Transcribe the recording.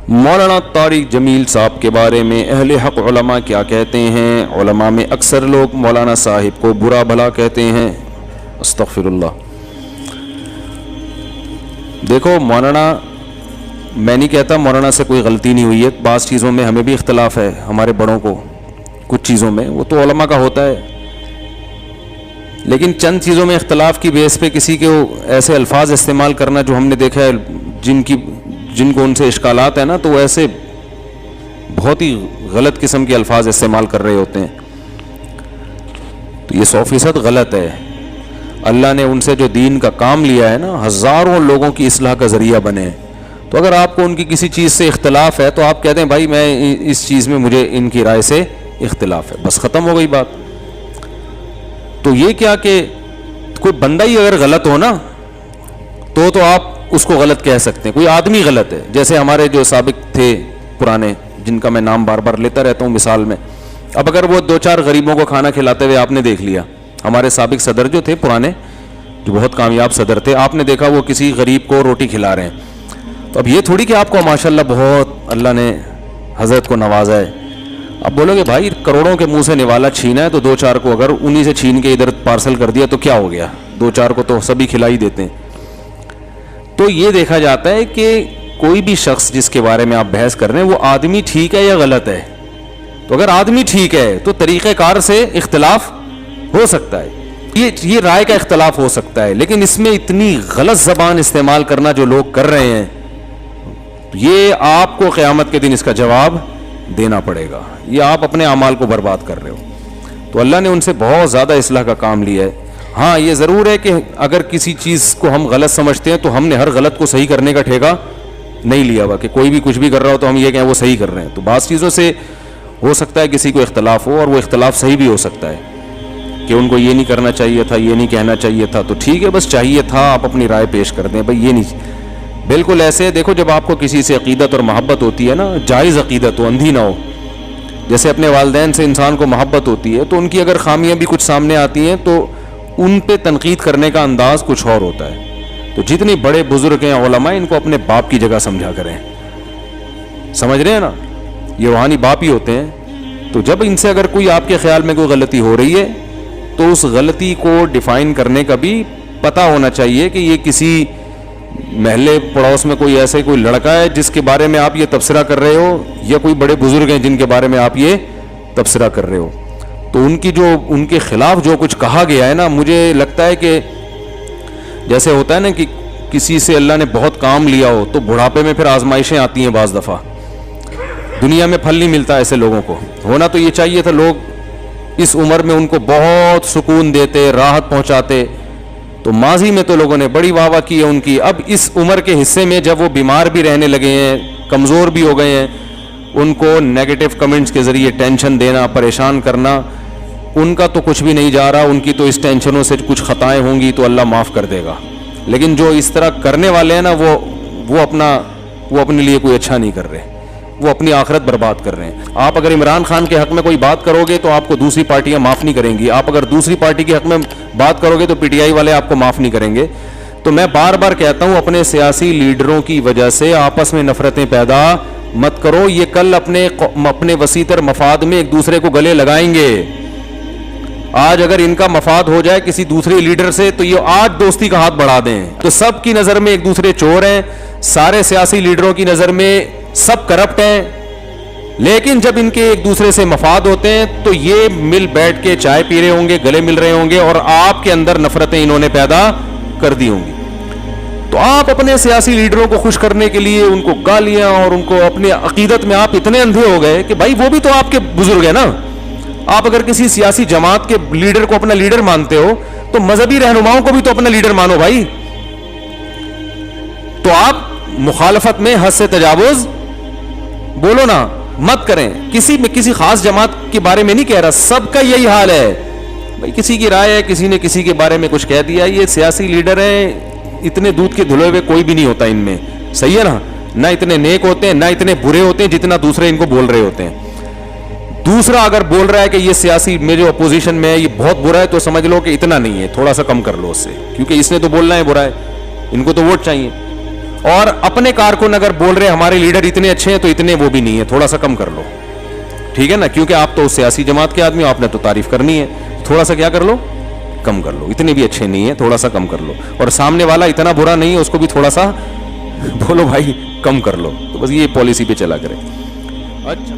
مولانا طارق جمیل صاحب کے بارے میں اہل حق علماء کیا کہتے ہیں؟ علماء میں اکثر لوگ مولانا صاحب کو برا بھلا کہتے ہیں. استغفر اللہ. دیکھو مولانا، میں نہیں کہتا مولانا سے کوئی غلطی نہیں ہوئی ہے، بعض چیزوں میں ہمیں بھی اختلاف ہے ہمارے بڑوں کو، کچھ چیزوں میں وہ تو علماء کا ہوتا ہے، لیکن چند چیزوں میں اختلاف کی بیس پہ کسی کو ایسے الفاظ استعمال کرنا جو ہم نے دیکھا ہے جن کو ان سے اشکالات ہیں نا، تو وہ ایسے بہت ہی غلط قسم کے الفاظ استعمال کر رہے ہوتے ہیں، تو یہ 100% غلط ہے. اللہ نے ان سے جو دین کا کام لیا ہے نا، ہزاروں لوگوں کی اصلاح کا ذریعہ بنے، تو اگر آپ کو ان کی کسی چیز سے اختلاف ہے تو آپ کہتے ہیں بھائی میں اس چیز میں مجھے ان کی رائے سے اختلاف ہے، بس ختم ہو گئی بات. تو یہ کیا کہ کوئی بندہ ہی اگر غلط ہو نا تو آپ اس کو غلط کہہ سکتے ہیں. کوئی آدمی غلط ہے، جیسے ہمارے جو سابق تھے پرانے، جن کا میں نام بار بار لیتا رہتا ہوں مثال میں، اب اگر وہ 2-4 غریبوں کو کھانا کھلاتے ہوئے آپ نے دیکھ لیا، ہمارے سابق صدر جو تھے پرانے، جو بہت کامیاب صدر تھے، آپ نے دیکھا وہ کسی غریب کو روٹی کھلا رہے ہیں، تو اب یہ تھوڑی کہ آپ کو ماشاءاللہ بہت اللہ نے حضرت کو نوازا ہے، اب بولو گے بھائی کروڑوں کے منہ سے نوالا چھینا ہے تو 2-4 کو اگر انہی سے چھین کے ادھر پارسل کر دیا تو کیا ہو گیا، 2-4 کو تو سبھی کھلا ہی دیتے ہیں. تو یہ دیکھا جاتا ہے کہ کوئی بھی شخص جس کے بارے میں آپ بحث کر رہے ہیں وہ آدمی ٹھیک ہے یا غلط ہے. تو اگر آدمی ٹھیک ہے تو طریقہ کار سے اختلاف ہو سکتا ہے، یہ رائے کا اختلاف ہو سکتا ہے، لیکن اس میں اتنی غلط زبان استعمال کرنا جو لوگ کر رہے ہیں، یہ آپ کو قیامت کے دن اس کا جواب دینا پڑے گا. یہ آپ اپنے اعمال کو برباد کر رہے ہو. تو اللہ نے ان سے بہت زیادہ اصلاح کا کام لیا ہے. ہاں یہ ضرور ہے کہ اگر کسی چیز کو ہم غلط سمجھتے ہیں تو ہم نے ہر غلط کو صحیح کرنے کا ٹھیکہ نہیں لیا ہوا کہ کوئی بھی کچھ بھی کر رہا ہو تو ہم یہ کہیں وہ صحیح کر رہے ہیں. تو بعض چیزوں سے ہو سکتا ہے کسی کو اختلاف ہو، اور وہ اختلاف صحیح بھی ہو سکتا ہے کہ ان کو یہ نہیں کرنا چاہیے تھا، یہ نہیں کہنا چاہیے تھا، تو ٹھیک ہے بس چاہیے تھا آپ اپنی رائے پیش کر دیں. بھائی یہ نہیں، بالکل ایسے دیکھو جب آپ کو کسی سے عقیدت اور محبت ہوتی ہے نا، جائز عقیدت ہو، اندھی نہ ہو، جیسے اپنے والدین سے انسان کو محبت ہوتی ہے تو ان کی اگر خامیاں بھی کچھ سامنے آتی ہیں تو ان پہ تنقید کرنے کا انداز کچھ اور ہوتا ہے. تو جتنے بڑے بزرگ ہیں علماء، ان کو اپنے باپ کی جگہ سمجھا کریں، سمجھ رہے ہیں نا، یہ روحانی باپ ہی ہوتے ہیں. تو جب ان سے اگر کوئی آپ کے خیال میں کوئی غلطی ہو رہی ہے تو اس غلطی کو ڈیفائن کرنے کا بھی پتہ ہونا چاہیے کہ یہ کسی محلے پڑوس میں کوئی ایسے کوئی لڑکا ہے جس کے بارے میں آپ یہ تبصرہ کر رہے ہو، یا کوئی بڑے بزرگ ہیں جن کے بارے میں آپ یہ تبصرہ کر رہے ہو. تو ان کے خلاف جو کچھ کہا گیا ہے نا، مجھے لگتا ہے کہ جیسے ہوتا ہے نا کہ کسی سے اللہ نے بہت کام لیا ہو تو بڑھاپے میں پھر آزمائشیں آتی ہیں، بعض دفعہ دنیا میں پھل نہیں ملتا ایسے لوگوں کو. ہونا تو یہ چاہیے تھا لوگ اس عمر میں ان کو بہت سکون دیتے، راحت پہنچاتے. تو ماضی میں تو لوگوں نے بڑی واہ واہ کی ہے ان کی. اب اس عمر کے حصے میں جب وہ بیمار بھی رہنے لگے ہیں، کمزور بھی ہو گئے ہیں، ان کو نیگیٹو کمنٹس کے ذریعے ٹینشن دینا، پریشان کرنا، ان کا تو کچھ بھی نہیں جا رہا. ان کی تو اس ٹینشنوں سے کچھ خطائیں ہوں گی تو اللہ معاف کر دے گا، لیکن جو اس طرح کرنے والے ہیں نا وہ اپنے لیے کوئی اچھا نہیں کر رہے، وہ اپنی آخرت برباد کر رہے ہیں. آپ اگر عمران خان کے حق میں کوئی بات کرو گے تو آپ کو دوسری پارٹیاں معاف نہیں کریں گی. آپ اگر دوسری پارٹی کے حق میں بات کرو گے تو پی ٹی آئی والے آپ کو معاف نہیں کریں گے. تو میں بار بار کہتا ہوں اپنے سیاسی لیڈروں کی وجہ سے آپس میں نفرتیں پیدا مت کرو. یہ کل اپنے وسیع تر مفاد میں ایک دوسرے کو گلے لگائیں گے. آج اگر ان کا مفاد ہو جائے کسی دوسرے لیڈر سے تو یہ آج دوستی کا ہاتھ بڑھا دیں. تو سب کی نظر میں ایک دوسرے چور ہیں، سارے سیاسی لیڈروں کی نظر میں سب کرپٹ ہیں، لیکن جب ان کے ایک دوسرے سے مفاد ہوتے ہیں تو یہ مل بیٹھ کے چائے پی رہے ہوں گے، گلے مل رہے ہوں گے، اور آپ کے اندر نفرتیں انہوں نے پیدا کر دی ہوں گی. تو آپ اپنے سیاسی لیڈروں کو خوش کرنے کے لیے ان کو گالیاں اور ان کو اپنے عقیدت میں آپ اتنے اندھے ہو گئے کہ بھائی وہ بھی تو آپ کے بزرگ ہیں نا. آپ اگر کسی سیاسی جماعت کے لیڈر کو اپنا لیڈر مانتے ہو تو مذہبی رہنماؤں کو بھی تو اپنا لیڈر مانو بھائی. تو آپ مخالفت میں حد سے تجاوز بولو نا، مت کریں. کسی خاص جماعت کے بارے میں نہیں کہہ رہا، سب کا یہی حال ہے بھائی. کسی کی رائے ہے، کسی نے کسی کے بارے میں کچھ کہہ دیا، یہ سیاسی لیڈر ہیں، اتنے دودھ کے دھلے ہوئے کوئی بھی نہیں ہوتا ان میں، صحیح ہے نا. نہ اتنے نیک ہوتے ہیں، نہ اتنے برے ہوتے ہیں جتنا دوسرے ان کو بول رہے ہوتے ہیں. دوسرا اگر بول رہا ہے کہ یہ سیاسی میں جو اپوزیشن میں ہے یہ بہت برا ہے تو سمجھ لو کہ اتنا نہیں ہے، تھوڑا سا کم کر لو اس سے، کیونکہ اس نے تو بولنا ہے برا ہے، ان کو تو ووٹ چاہیے. اور اپنے کارکن اگر بول رہے ہمارے لیڈر اتنے اچھے ہیں تو اتنے وہ بھی نہیں ہے, تھوڑا سا کم کر لو, ٹھیک ہے نا, کیونکہ آپ تو سیاسی جماعت کے آدمی ہو, آپ نے تو تعریف کرنی ہے, تھوڑا سا کیا کر لو, کم کر لو, اتنے بھی اچھے نہیں ہیں, تھوڑا سا کم کر لو, اور سامنے والا اتنا برا نہیں ہے اس کو بھی تھوڑا سا بولو بھائی کم کر لو, تو بس یہ پالیسی پہ چلا کرے. اچھا